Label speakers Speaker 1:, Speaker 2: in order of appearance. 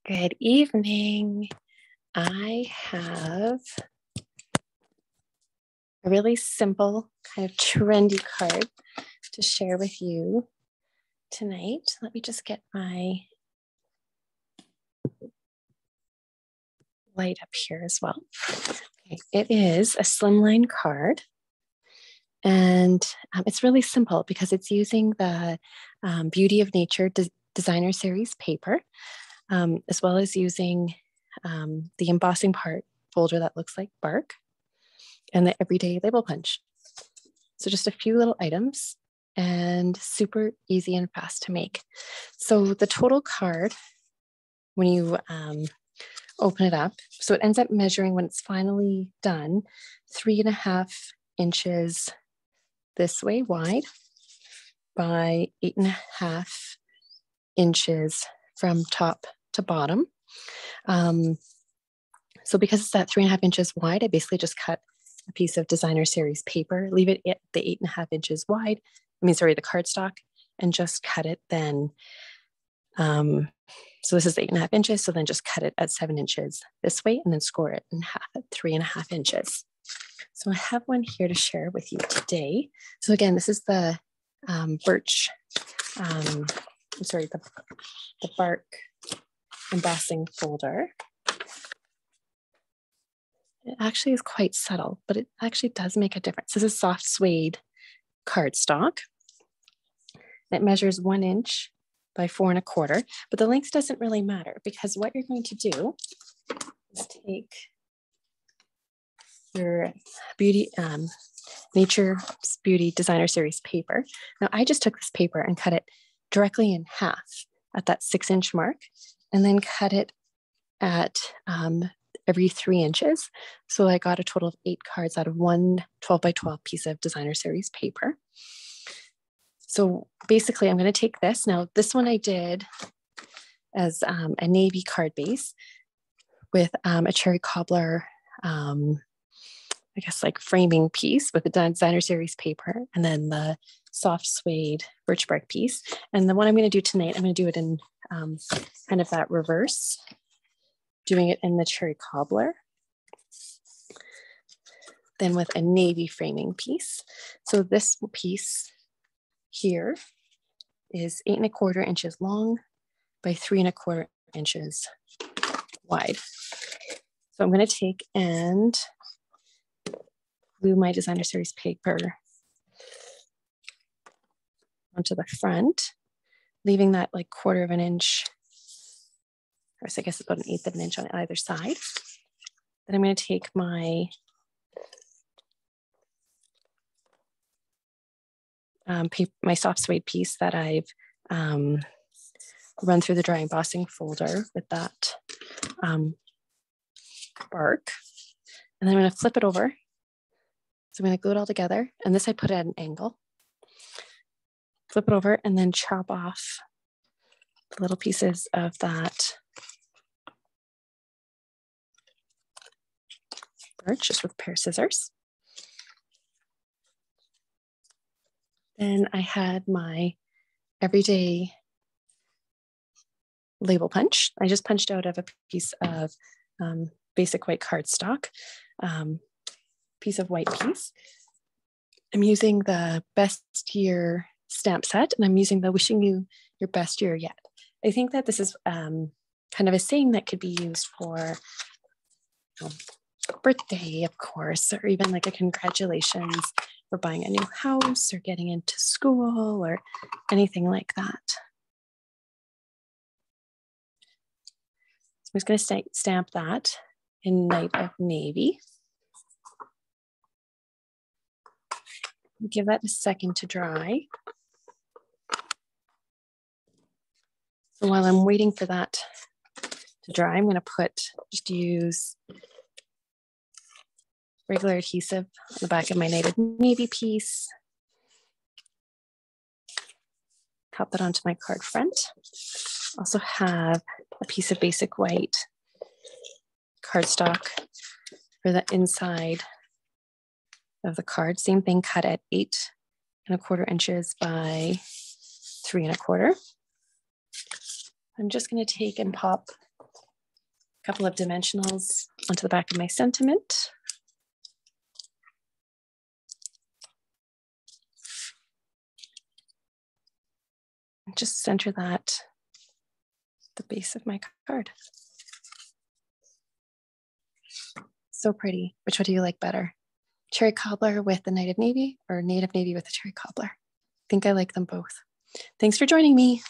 Speaker 1: Good evening. I have a really simple, kind of trendy card to share with you tonight. Let me just get my light up here as well. Okay, it is a slimline card, and it's really simple because it's using the Beauty of Nature Designer Series paper, as well as using the embossing part folder that looks like bark and the everyday label punch. So just a few little items and super easy and fast to make. So the total card, when you open it up, so it ends up measuring when it's finally done, 3.5 inches this way wide by 8.5 inches from top to bottom. So because it's that 3.5 inches wide, I basically just cut a piece of designer series paper, leave it at the 8.5 inches wide, the cardstock, and just cut it then. So this is 8.5 inches, so then just cut it at 7 inches this way and then score it in half at 3.5 inches. So I have one here to share with you today. So again, this is the birch, the bark embossing folder. It actually is quite subtle, but it actually does make a difference. This is soft suede cardstock. It measures 1 inch by 4.25, but the length doesn't really matter because what you're going to do is take your Nature Beauty Designer Series paper. Now I just took this paper and cut it directly in half at that 6-inch mark, and then cut it at every 3 inches. So I got a total of 8 cards out of one 12 by 12 piece of designer series paper. So basically I'm going to take this. Now this one I did as a navy card base with a cherry cobbler, I guess like framing piece with the designer series paper, and then the soft suede birch bark piece. And the one I'm going to do tonight, I'm going to do it in kind of that reverse, doing it in the cherry cobbler, then with a navy framing piece. So this piece here is 8.25 inches long by 3.25 inches wide. So I'm going to take and glue my designer series paper onto the front, leaving that like 1/4 inch, or so I guess about 1/8 of an inch on either side. Then I'm going to take my my soft suede piece that I've run through the dry embossing folder with that bark, and then I'm going to flip it over. So I'm going to glue it all together, and this I put at an angle. Flip it over and then chop off the little pieces of that birch just with a pair of scissors. Then I had my everyday label punch. I just punched out of a piece of basic white cardstock, piece of white piece. I'm using the Best Year stamp set, and I'm using the Wishing You Your Best Year Yet. I think that this is kind of a saying that could be used for birthday, of course, or even like a congratulations for buying a new house or getting into school or anything like that. So I'm just going to stamp that in Night of Navy. Give that a second to dry. So while I'm waiting for that to dry, I'm going to just use regular adhesive on the back of my Night of Navy piece. Pop that onto my card front. Also have a piece of basic white cardstock for the inside of the card. Same thing, cut at 8.25 inches by 3.25. I'm just going to take and pop couple of dimensionals onto the back of my sentiment. And just center that at the base of my card. So pretty. Which one do you like better? Cherry cobbler with the native navy or native navy with the cherry cobbler? I think I like them both. Thanks for joining me.